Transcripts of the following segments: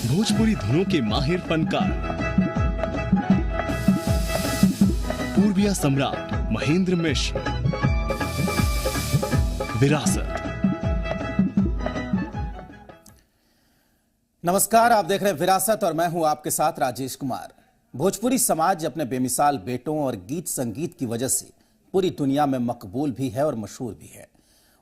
भोजपुरी धुनों के माहिर फनकार पूर्विया सम्राट महेंद्र मिश्र। विरासत। नमस्कार, आप देख रहे हैं विरासत और मैं हूं आपके साथ राजेश कुमार। भोजपुरी समाज अपने बेमिसाल बेटों और गीत संगीत की वजह से पूरी दुनिया में मकबूल भी है और मशहूर भी है,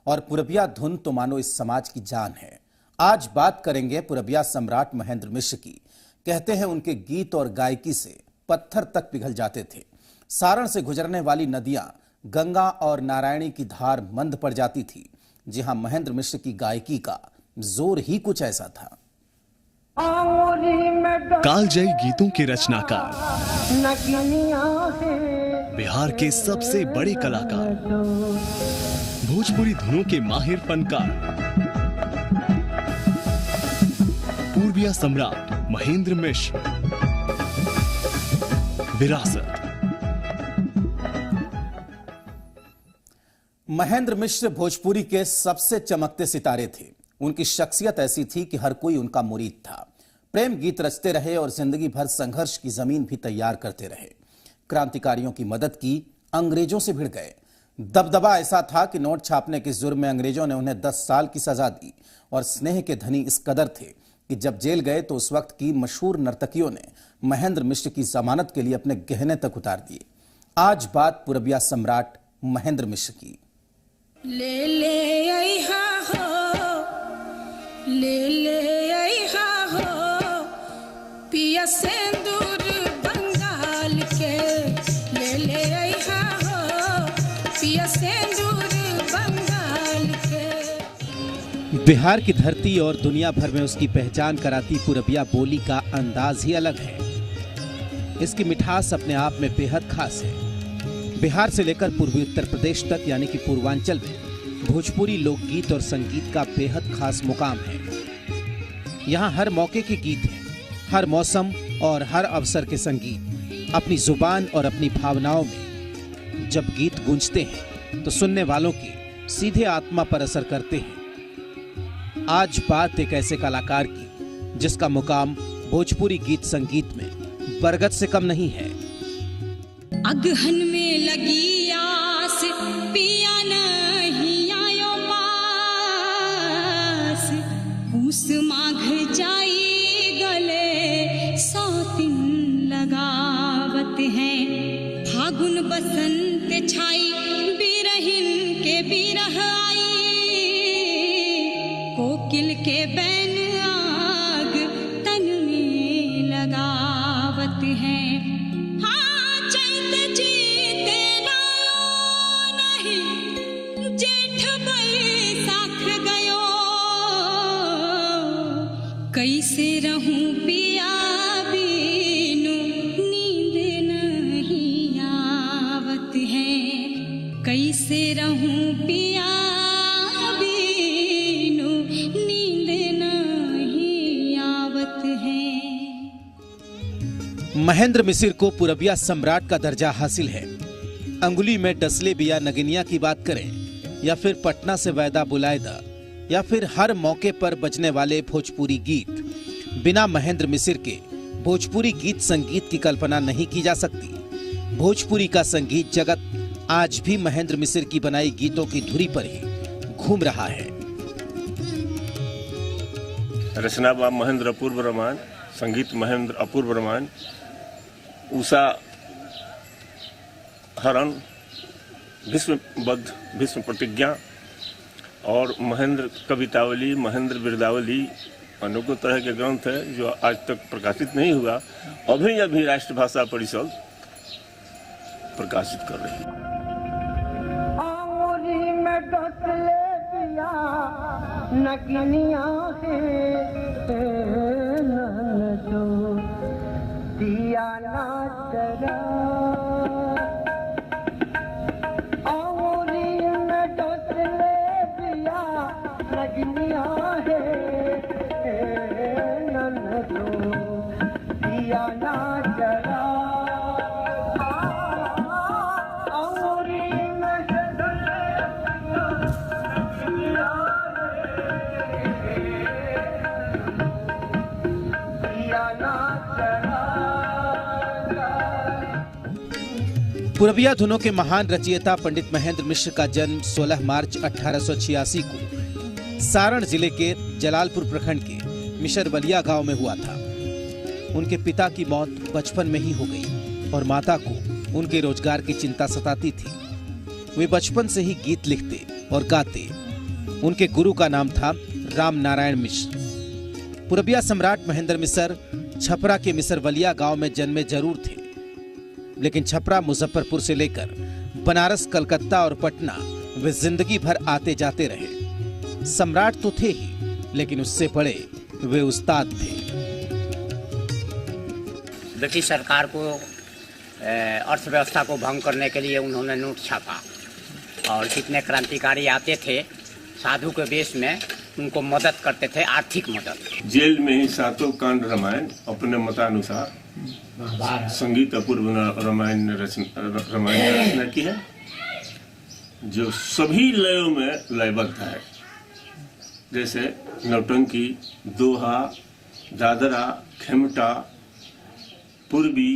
और पूरबिया धुन तो मानो इस समाज की जान है। आज बात करेंगे पूरबिया सम्राट महेंद्र मिश्र की। कहते हैं उनके गीत और गायकी से पत्थर तक पिघल जाते थे। सारण से गुजरने वाली नदियां गंगा और नारायणी की धार मंद पड़ जाती थी। जी हां, महेंद्र मिश्र की गायकी का जोर ही कुछ ऐसा था। कालजयी गीतों के रचनाकार, बिहार के सबसे बड़े कलाकार, भोजपुरी धुनों के माहिर फनकार पूर्विया सम्राट महेंद्र मिश्र। विरासत। महेंद्र मिश्र भोजपुरी के सबसे चमकते सितारे थे। उनकी शख्सियत ऐसी थी कि हर कोई उनका मुरीद था। प्रेम गीत रचते रहे और जिंदगी भर संघर्ष की जमीन भी तैयार करते रहे। क्रांतिकारियों की मदद की, अंग्रेजों से भिड़ गए। दबदबा ऐसा था कि नोट छापने के जुर्म में अंग्रेजों ने उन्हें 10 साल की सजा दी, और स्नेह के धनी इस कदर थे कि जब जेल गए तो उस वक्त की मशहूर नर्तकियों ने महेंद्र मिश्र की जमानत के लिए अपने गहने तक उतार दिए। आज बात पूरबिया सम्राट महेंद्र मिश्र की। ले ले आइहा हो, ले ले आइहा हो, पिया सिंदूर बंगाल के, ले ले आइहा हो, पिया सिंदूर बंगाल के। बिहार की धरती और दुनिया भर में उसकी पहचान कराती पूरबिया बोली का अंदाज ही अलग है। इसकी मिठास अपने आप में बेहद खास है। बिहार से लेकर पूर्वी उत्तर प्रदेश तक यानी कि पूर्वांचल में भोजपुरी लोकगीत और संगीत का बेहद खास मुकाम है। यहाँ हर मौके के गीत हैं, हर मौसम और हर अवसर के संगीत अपनी जुबान और अपनी भावनाओं में जब गीत गूंजते हैं तो सुनने वालों की सीधे आत्मा पर असर करते हैं। आज बात एक ऐसे कलाकार की जिसका मुकाम भोजपुरी गीत संगीत में बरगद से कम नहीं है। अगहन में लगी आस, पिया नहीं आयो पास, पूस माघ जाई गले, सौतिन लगावत हैं, फागुन बसंत छाई, बिरहिन के बिरह आई, कोकिल के बैन आग तन में लगावत हैं। कैसे रहूं पिया बिनु, नींद नहीं आवत है, कैसे रहूं पिया बिनु, नींद नहीं आवत है। महेंद्र मिश्र को पूरबिया सम्राट का दर्जा हासिल है। अंगुली में डसले बिया नगिनिया की बात करें, या फिर पटना से वायदा बुलाएदा, या फिर हर मौके पर बजने वाले भोजपुरी गीत, बिना महेंद्र मिश्र के भोजपुरी गीत संगीत की कल्पना नहीं की जा सकती। भोजपुरी का संगीत जगत आज भी महेंद्र मिश्र की बनाई गीतों की धुरी पर ही घूम रहा है। रचना बा महेंद्र अपूर्व रमान, संगीत महेंद्र अपूर्व रमान, उषा हरण, भीष्मबद्ध, भीष्म प्रतिज्ञा और महेंद्र कवितावली, महेंद्र बिरदावली, अनेकों तरह के ग्रंथ है जो आज तक प्रकाशित नहीं हुआ। अभी राष्ट्रभाषा परिषद प्रकाशित कर रही है। पूरबिया धुनों के महान रचयिता पंडित महेंद्र मिश्र का जन्म 16 मार्च 1886 को सारण जिले के जलालपुर प्रखंड के मिशरवलिया गांव में हुआ था। उनके पिता की मौत बचपन में ही हो गई और माता को उनके रोजगार की चिंता सताती थी। वे बचपन से ही गीत लिखते और गाते। उनके गुरु का नाम था राम नारायण मिश्र। पूरबिया सम्राट महेंद्र मिश्र छपरा के मिशरवलिया गांव में जन्मे जरूर थे, लेकिन छपरा, मुजफ्फरपुर से लेकर बनारस, कलकत्ता और पटना वे जिंदगी भर आते जाते रहे। सम्राट तो थे ही, लेकिन उससे बड़े वे उस्ताद थे। ब्रिटिश सरकार को अर्थव्यवस्था को भंग करने के लिए उन्होंने नोट छापा और कितने क्रांतिकारी आते थे साधु के वेश में, उनको मदद करते थे, आर्थिक मदद। जेल में ही 7 कांड रामायण अपने मतानुसार संगीत अपूर्व रामायण ने रचना की है, जो सभी लयों में लयबद्ध है, जैसे नौटंकी, दोहा, दादरा, खेमटा, पूर्वी।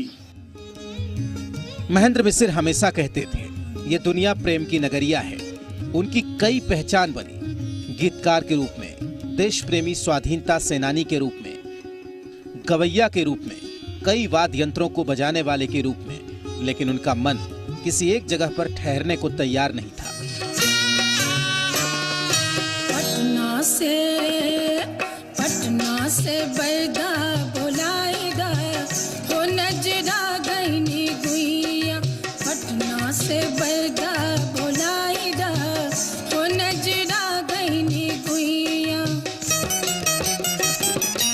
महेंद्र मिश्र हमेशा कहते थे, ये दुनिया प्रेम की नगरिया है। उनकी कई पहचान बनी, गीतकार के रूप में, देश प्रेमी स्वाधीनता सेनानी के रूप में, गवैया के रूप में, कई वाद्य यंत्रों को बजाने वाले के रूप में, लेकिन उनका मन किसी एक जगह पर ठहरने को तैयार नहीं था। पटना से बैदा बुलाएगा, हो नजरा गईनी गुइया। पटना से बैदा बुलाएगा, हो नजरा गईनी गुइया।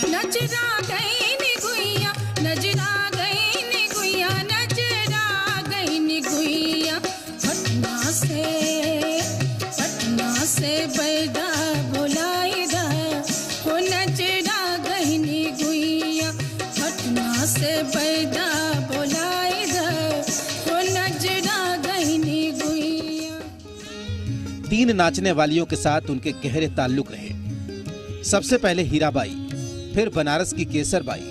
नजरा गईनी गुइया, नजरा गईनी गुइया, नजरा गईनी गुइया। पटना से बैदा बुलाएगा, हो नजरा गईनी गुइया। पटना से बैदा बुलाएगा, हो नजरा गईनी गुइया। 3 नाचने वालियों के साथ उनके गहरे ताल्लुक रहे। सबसे पहले हीराबाई, फिर बनारस की केसरबाई।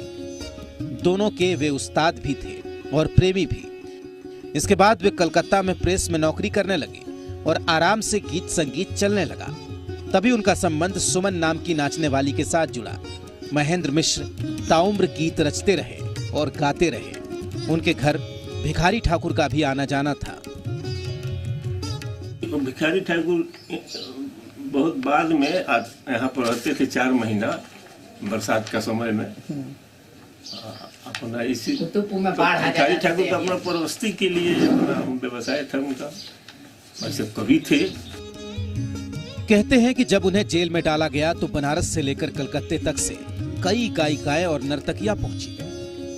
दोनों के वे उस्ताद भी थे और प्रेमी भी। इसके बाद वे कलकत्ता में प्रेस में नौकरी करने लगे और आराम से गीत संगीत चलने लगा। तभी उनका संबंध सुमन नाम की नाचने वाली के साथ जुड़ा। महेंद्र मिश्र ताउम्र गीत रचते रहे और गाते रहे। उनके घर भिखारी ठाकुर का भी आना जाना था। भिखारी ठाकुर बहुत बाद में यहाँ पर रहते थे 4 महीना बरसात का समय में। अपना इसी भिखारी ठाकुर का अपना प्रवस्ती के लिए अपना व्यवसाय था उनका। ऐसे कवि थे। कहते हैं कि जब उन्हें जेल में डाला गया तो बनारस से लेकर कलकत्ते तक से कई गायिकाएं और नर्तकियां पहुंची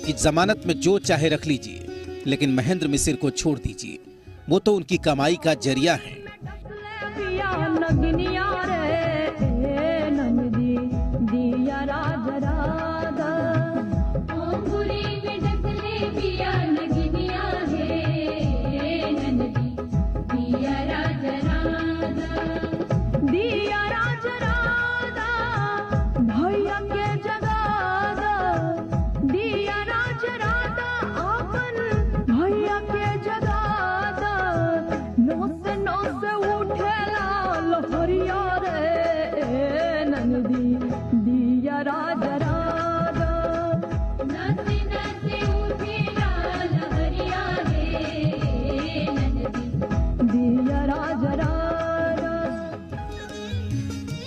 कि जमानत में जो चाहे रख लीजिए, लेकिन महेंद्र मिश्र को छोड़ दीजिए, वो तो उनकी कमाई का जरिया है।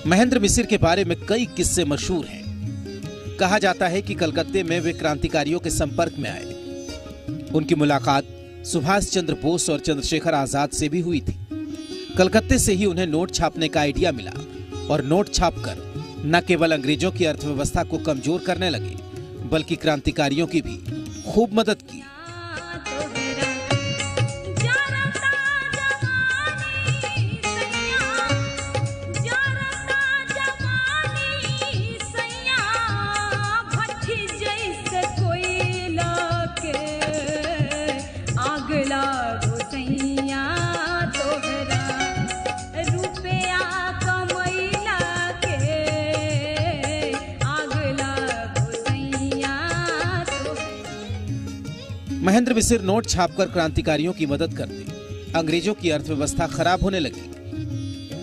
महेंद्र मिश्र के बारे में कई किस्से मशहूर हैं। कहा जाता है कि कलकत्ते में वे क्रांतिकारियों के संपर्क में आए। उनकी मुलाकात सुभाष चंद्र बोस और चंद्रशेखर आजाद से भी हुई थी। कलकत्ते से ही उन्हें नोट छापने का आइडिया मिला और नोट छापकर न केवल अंग्रेजों की अर्थव्यवस्था को कमजोर करने लगे, बल्कि क्रांतिकारियों की भी खूब मदद की। रुपया कमैला के आग लागो सैया महेंद्र मिसिर नोट छापकर क्रांतिकारियों की मदद करते, अंग्रेजों की अर्थव्यवस्था खराब होने लगी।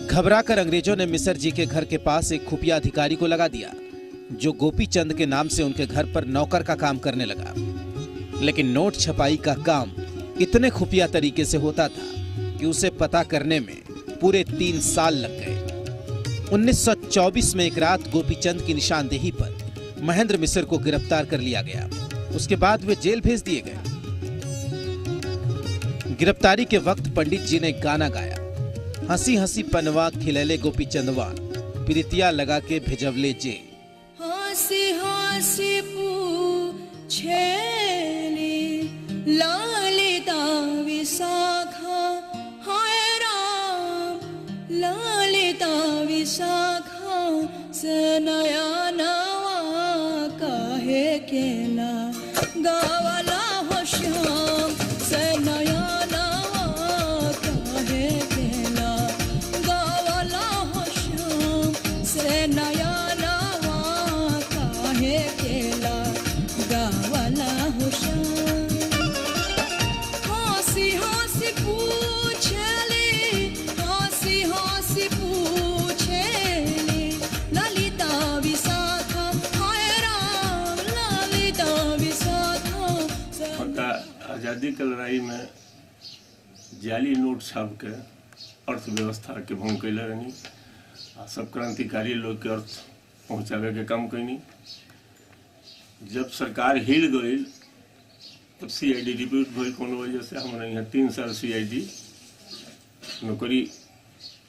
घबराकर अंग्रेजों ने मिसर जी के घर के पास एक खुफिया अधिकारी को लगा दिया, जो गोपीचंद के नाम से उनके घर पर नौकर का काम करने लगा। लेकिन नोट छपाई का काम इतने खुफिया तरीके से होता था कि उसे पता करने में पूरे 3 साल लग गए। 1924 में एक रात गोपीचंद की निशानदेही पर महेंद्र मिसिर को गिरफ्तार कर लिया गया। उसके बाद वे जेल भेज दिए गए। गिरफ्तारी के वक्त पंडित जी ने गाना गाया, हंसी हंसी पनवा खिलैले गोपीचंदवा, प्रीतिया लगा के भेजवले जे। हंसी हंसी पूछेली ललिता विशाखा, हाय राम ललिता विशाखा, से नया नवा काहे केला गावला हो श्याम, से नया नवा काहे केला गावला हो श्याम, से नया नवा काहे केला गावला हो श्याम। हंसी हंसी पूछेली, हंसी हंसी पूछेली ललिता विशाखा, हाय राम ललिता विशाखा। आज़ादी की लड़ाई में जाली नोट छाप के अर्थव्यवस्था के भंग कैले रहनी, सब क्रांतिकारी लोग के अर्थ पहुँचावे के काम कैनी। जब सरकार हिल गई तब CID रिपोर्ट भइल, कोनो वजह से हमारे यहाँ 3 साल CID नौकरी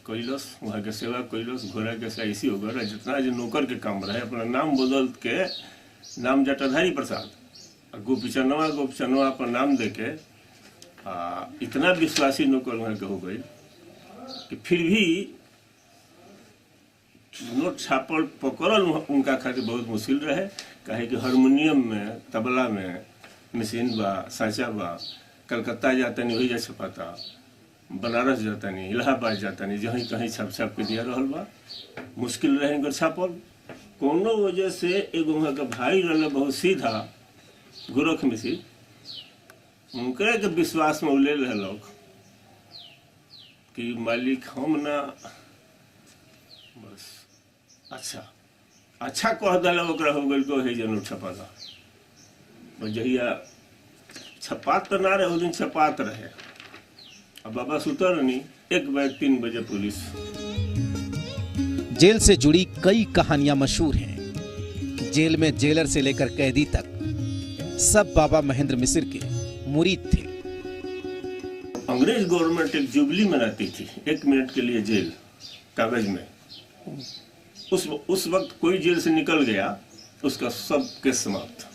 कैलस, वहाँ के सेवा कैलस, घोड़ा के SIC हो गया। जितना जो नौकर के काम रहे अपना नाम बदल के नाम जटाधारी प्रसाद, गोपीचंदवा पर नाम दे के इतना विश्वासी नौकर वहाँ के हो गई कि फिर भी नोट छापल पकड़ल उनका खातिर बहुत मुश्किल रहे। काहे कि हारमोनियम में, तबला में मशीन बा, सांचा बा, कलकत्ता जाता नहीं वही जा छपाता, बनारस जाता नहीं, इलाहाबाद जाता नहीं, जहीं कहीं छाप छाप के दिया रहल बा। मुश्किल रहे इनकर छापल। कोनो वजह से एगो वहाँ का भाई रहल बहुत सीधा गोरख मिसिर, उनके के विश्वास में ले रहलक कि मालिक हम ना बस अच्छा कह दिल ओकरा हो गई तो है जनो छपाला। जहिया छपात तो ना रहे, उस दिन छपात रहे। अब बाबा सुतर नहीं, 1 बजे 3 बजे पुलिस। जेल से जुड़ी कई कहानियां मशहूर हैं। जेल में जेलर से लेकर कैदी तक सब बाबा महेंद्र मिसिर के मुरीद थे। अंग्रेज गवर्नमेंट एक जुबली मनाती थी, 1 मिनट के लिए जेल कागज में। उस वक्त कोई जेल से निकल गया उसका सब केस समाप्त।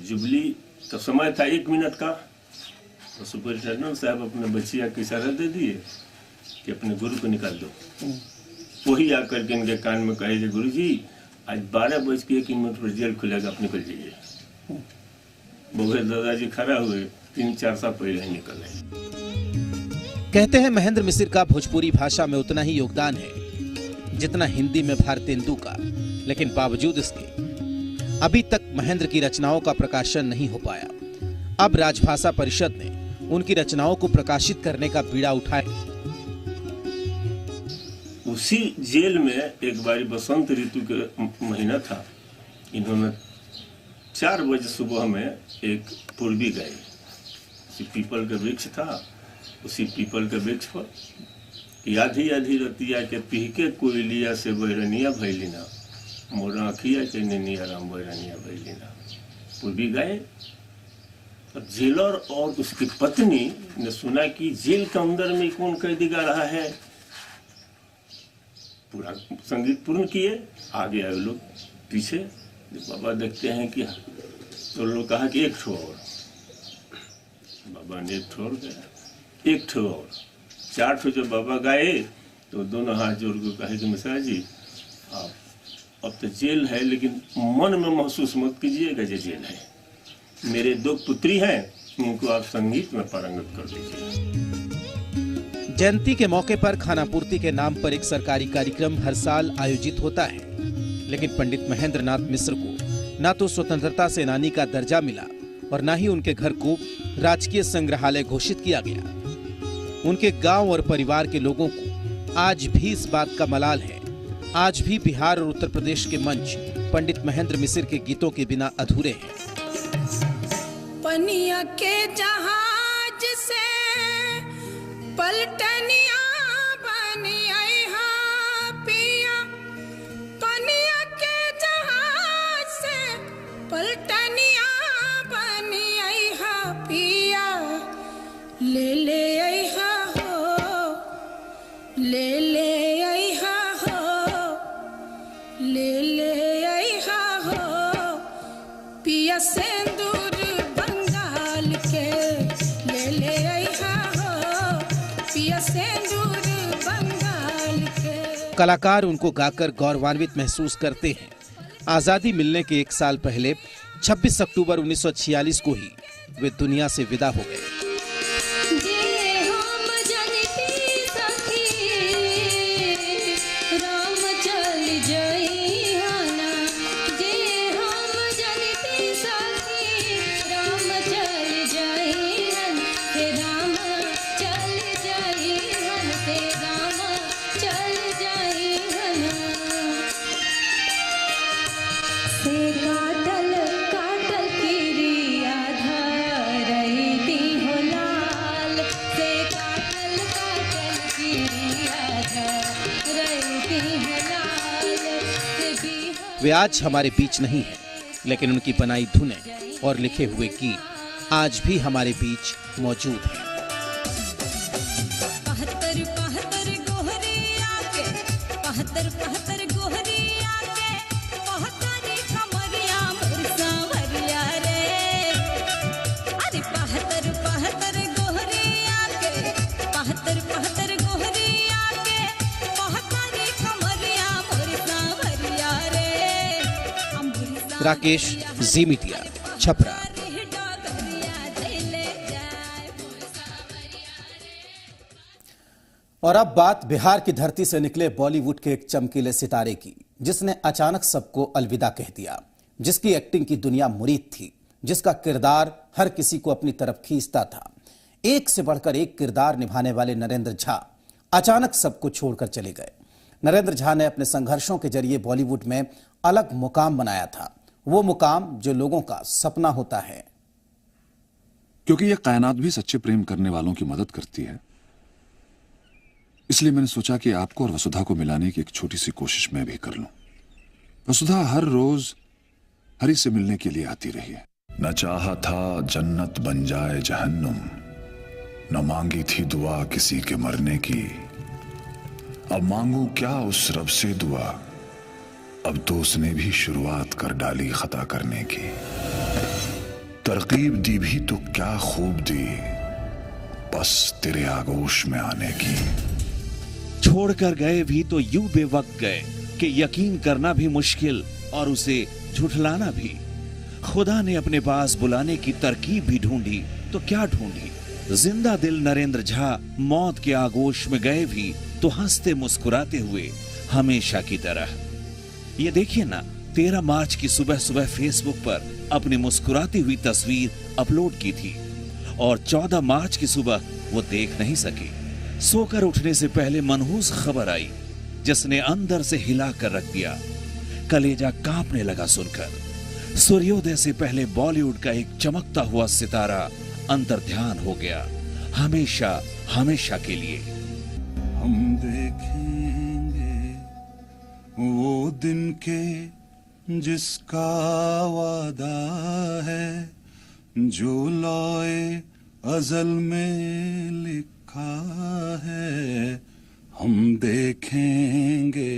जुबली का समय था 1 मिनट का, तो सुपरिटेंडेंट साहब अपने बच्चिया की इशारा दे दिए कि अपने गुरु को निकाल दो। वही आकर के इनके कान में कहे कि गुरु जी आज 12:01 पर जेल खुलेगा, आप निकल जाइए। बूढ़े दादाजी खड़ा हुए, 3-4 साल पहले ही निकल आए। कहते हैं महेंद्र मिसिर का भोजपुरी भाषा में उतना ही योगदान है जितना हिंदी में भारतेंदु का, लेकिन बावजूद इसके अभी तक महेंद्र की रचनाओं का प्रकाशन नहीं हो पाया। अब राजभाषा परिषद ने उनकी रचनाओं को प्रकाशित करने का बीड़ा उठाया। उसी जेल में एक बारी बसंत ऋतु के महीना था, इन्होंने 4 बजे सुबह में एक पूर्वी गाई। उसी पीपल का वृक्ष था, उसी पीपल के वृक्ष पर आधी आधी रतिया के पीके कोयलिया से बैरनिया भैलिना, मोरा अखिया के निनिया राम बैरनिया भैलिना, पूर्वी गाए। तो जेलर और उसकी पत्नी ने सुना कि जेल के अंदर में कौन कैदी गा रहा है। पूरा संगीत पूर्ण किए, आगे आए लोग पीछे। बाबा देखते हैं कि तो लोग कहा कि 1 ठो और। बाबा ने 1 ठो और गया, 1 ठो और। 4 ठो जब बाबा गाए तो दोनों हाथ जोड़ के कहे कि मिश्रा जी आप अब तो जेल है, लेकिन मन में महसूस मत कीजिएगा जो जेल है। मेरे 2 पुत्री हैं, उनको आप संगीत में पारंगत कर दीजिए। जयंती के मौके पर खानापूर्ति के नाम पर एक सरकारी कार्यक्रम हर साल आयोजित होता है, लेकिन पंडित महेंद्र नाथ मिश्र को ना तो स्वतंत्रता सेनानी का दर्जा मिला और न ही उनके घर को राजकीय संग्रहालय घोषित किया गया। उनके गांव और परिवार के लोगों को आज भी इस बात का मलाल है। आज भी बिहार और उत्तर प्रदेश के मंच पंडित महेंद्र मिसिर के गीतों के बिना अधूरे हैं। पनिया के जहाज से पलटनिया बनी आई हा पिया, पनिया के जहाज से पलटनिया बनी आई हा पिया, ले ले आई हा हो, ले ले आई हा हो, ले ले आई हा हो पिया सिंदूर बंगाल के, ले ले आई हा हो पिया सिंदूर बंगाल के। कलाकार उनको गाकर गौरवान्वित महसूस करते हैं। आजादी मिलने के 1 साल पहले 26 अक्टूबर 1946 को ही वे दुनिया से विदा हो गए। वे आज हमारे बीच नहीं हैं, लेकिन उनकी बनाई धुनें और लिखे हुए गीत आज भी हमारे बीच मौजूद हैं। पहतर पहतर गोहरिया के, पहतर पहतर गोहरिया के, पहतरी कमरिया मुर्सा भरिया रे। अरे पहतर पहतर गोहरिया के, पहतर पहतर गोहरिया के, पहतरी कमरिया मुर्सा भरिया रे। राकेश, जी मीडिया, छपरा। और अब बात बिहार की धरती से निकले बॉलीवुड के एक चमकीले सितारे की, जिसने अचानक सबको अलविदा कह दिया, जिसकी एक्टिंग की दुनिया मुरीद थी, जिसका किरदार हर किसी को अपनी तरफ खींचता था। एक से बढ़कर एक किरदार निभाने वाले नरेंद्र झा अचानक सबको छोड़कर चले गए। नरेंद्र झा ने अपने संघर्षों के जरिए बॉलीवुड में अलग मुकाम बनाया था, वो मुकाम जो लोगों का सपना होता है। क्योंकि यह कायनात भी सच्चे प्रेम करने वालों की मदद करती है, इसलिए मैंने सोचा कि आपको और वसुधा को मिलाने की एक छोटी सी कोशिश मैं भी कर लूं। वसुधा हर रोज हरि से मिलने के लिए आती रही है। न चाहा था जन्नत बन जाए जहन्नुम, न मांगी थी दुआ किसी के मरने की, अब मांगू क्या उस रब से दुआ, अब तो उसने भी शुरुआत कर डाली खता करने की। तरकीब दी भी तो क्या खूब दी, बस तेरे आगोश में आने की। छोड़कर गए भी तो यूं बेवक्त गए कि यकीन करना भी मुश्किल और उसे झुठलाना भी। खुदा ने अपने पास बुलाने की तरकीब भी ढूंढी तो क्या ढूंढी। जिंदा दिल नरेंद्र झा मौत के आगोश में गए भी तो हंसते मुस्कुराते हुए हमेशा की तरह। ये देखिए ना, 13 मार्च की सुबह सुबह फेसबुक पर अपनी मुस्कुराती हुई तस्वीर अपलोड की थी और 14 मार्च की सुबह वो देख नहीं सके। सोकर उठने से पहले मनहूस खबर आई जिसने अंदर से हिला कर रख दिया। कलेजा कांपने लगा सुनकर। सूर्योदय से पहले बॉलीवुड का एक चमकता हुआ सितारा अंतर ध्यान हो गया, हमेशा हमेशा के लिए। हम देखेंगे वो दिन के जिसका वादा है, जो लौए अज़ल में लिखा है, हम देखेंगे।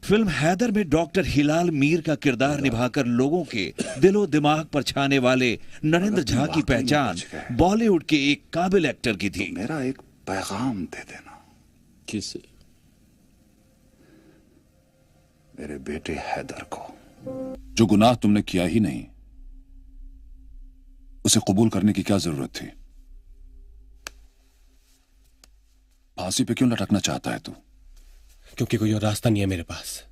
फिल्म हैदर में डॉक्टर हिलाल मीर का किरदार निभाकर लोगों के दिलो दिमाग पर छाने वाले नरेंद्र झा की पहचान बॉलीवुड के एक काबिल एक्टर की थी। मेरा एक पैगाम दे देना। किसे? मेरे बेटे हैदर को। जो गुनाह तुमने किया ही नहीं, उसे कबूल करने की क्या जरूरत थी? फांसी पे क्यों लटकना चाहता है तू? क्योंकि कोई और रास्ता नहीं है मेरे पास।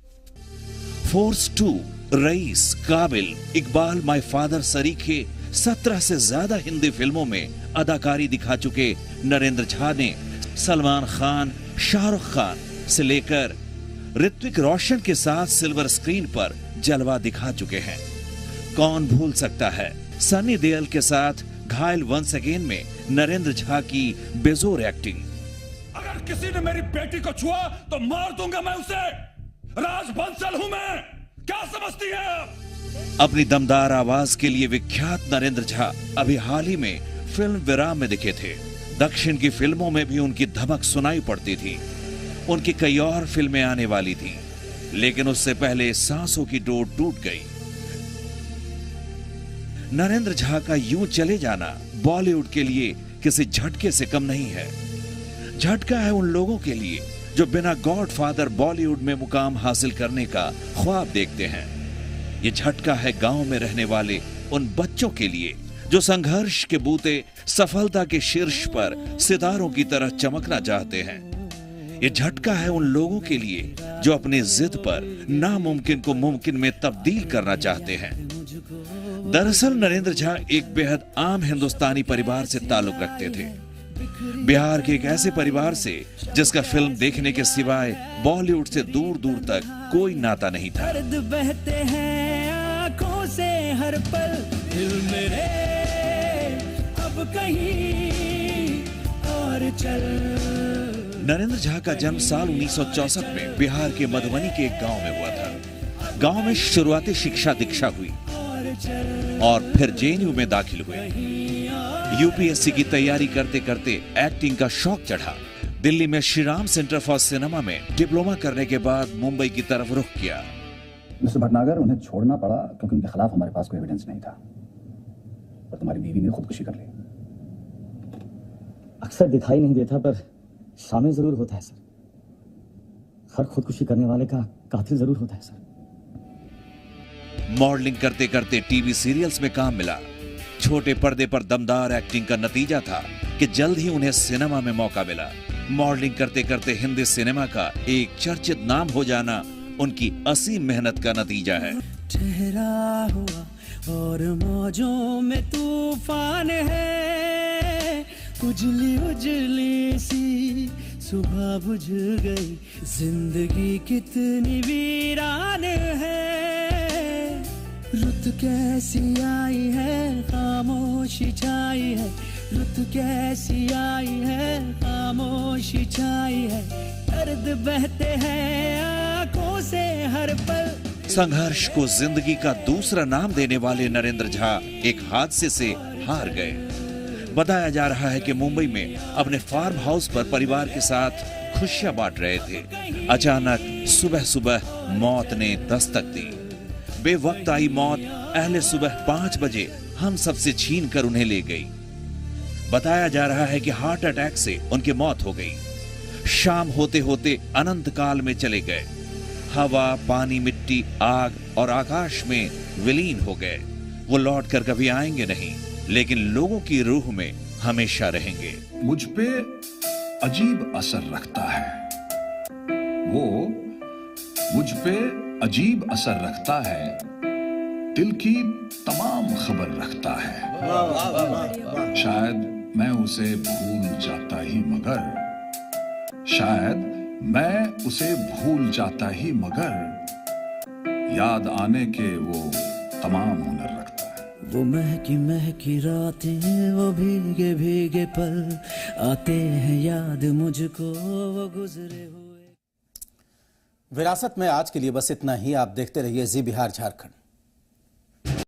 फोर्स 2 रईस, काबिल, इकबाल, माय फादर सरीखे 17 से ज्यादा हिंदी फिल्मों में अदाकारी दिखा चुके नरेंद्र झा ने सलमान खान, शाहरुख खान से लेकर ऋत्विक रोशन के साथ सिल्वर स्क्रीन पर जलवा दिखा चुके हैं। कौन भूल सकता है सनी देओल के साथ घायल वंस अगेन में नरेंद्र झा की बेजोर एक्टिंग। अगर किसी ने मेरी बेटी को छुआ तो मार दूंगा मैं उसे। राज बंसल हूं मैं, क्या समझती है आप? अपनी दमदार आवाज के लिए विख्यात नरेंद्र झा अभी हाल ही में फिल्म विराम में दिखे थे। दक्षिण की फिल्मों में भी उनकी धमक सुनाई पड़ती थी। उनकी कई और फिल्में आने वाली थी, लेकिन उससे पहले सांसों की डोर टूट गई। नरेंद्र झा का यूं चले जाना बॉलीवुड के लिए किसी झटके से कम नहीं है। झटका है उन लोगों के लिए जो बिना गॉडफादर बॉलीवुड में मुकाम हासिल करने का ख्वाब देखते हैं। ये झटका है गांव में रहने वाले उन बच्चों के लिए जो संघर्ष के बूते सफलता के शीर्ष पर सितारों की तरह चमकना चाहते हैं। ये झटका है उन लोगों के लिए जो अपनी जिद पर नामुमकिन को मुमकिन में तब्दील करना चाहते हैं। दरअसल नरेंद्र झा एक बेहद आम हिंदुस्तानी परिवार से ताल्लुक रखते थे। बिहार के एक ऐसे परिवार से जिसका फिल्म देखने के सिवाय बॉलीवुड से दूर दूर तक कोई नाता नहीं था। दर्द बहते हैं आंखों से हर पल, दिल मेरे अब कहीं और चल। नरेंद्र झा का जन्म साल 1964 में बिहार के मधुबनी के एक गांव में हुआ था। गांव में शुरुआती शिक्षा दीक्षा हुई और फिर जेएनयू में दाखिल हुए। यूपीएससी की तैयारी करते करते एक्टिंग का शौक चढ़ा। दिल्ली में श्रीराम सेंटर फॉर सिनेमा में डिप्लोमा करने के बाद मुंबई की तरफ रुख किया। मिस्टर भटनागर, उन्हें छोड़ना पड़ा क्योंकि उनके खिलाफ हमारे पास कोई एविडेंस नहीं था, और तुम्हारी बीवी ने खुदकुशी कर ली। अक्सर दिखाई नहीं देता पर शामिल जरूर होता है सर। हर खुदकुशी करने वाले का कातिल जरूर होता है सर। मॉडलिंग करते करते टीवी सीरियल्स में काम मिला। छोटे पर्दे पर दमदार एक्टिंग का नतीजा था कि जल्द ही उन्हें सिनेमा में मौका मिला। मॉडलिंग करते करते हिंदी सिनेमा का एक चर्चित नाम हो जाना उनकी असीम मेहनत का नतीजा है। ठहरा हुआ और मौजों में तूफान है, उजली उजली सी सुबह बुझ गई, जिंदगी कितनी वीरान है। रुत कैसी आई है, खामोशी छाई है, रुत कैसी आई है, खामोशी छाई है, दर्द बहते हैं आंखों से हर पल। संघर्ष को जिंदगी का दूसरा नाम देने वाले नरेंद्र झा एक हादसे से हार गए। बताया जा रहा है कि मुंबई में अपने फार्म हाउस पर परिवार के साथ खुशियां बांट रहे थे। अचानक सुबह सुबह मौत ने दस्तक दी। बेवक्त आई मौत अहले सुबह 5 बजे हम सबसे छीन कर उन्हें ले गई। बताया जा रहा है कि हार्ट अटैक से उनकी मौत हो गई। शाम होते होते अनंत काल में चले गए। हवा, पानी, मिट्टी, आग और आकाश में विलीन हो गए। वो लौट कर कभी आएंगे नहीं, लेकिन लोगों की रूह में हमेशा रहेंगे। मुझ पे अजीब असर रखता है वो, मुझ पे अजीब असर रखता है, दिल की तमाम खबर रखता है। शायद मैं उसे भूल जाता ही मगर, शायद मैं उसे भूल जाता ही मगर, याद आने के वो तमाम हुनर रखता है। वो महकी रातें, वो भीगे भीगे पल, आते हैं याद मुझको वो गुजरे हुए। विरासत में आज के लिए बस इतना ही। आप देखते रहिए जी बिहार झारखंड।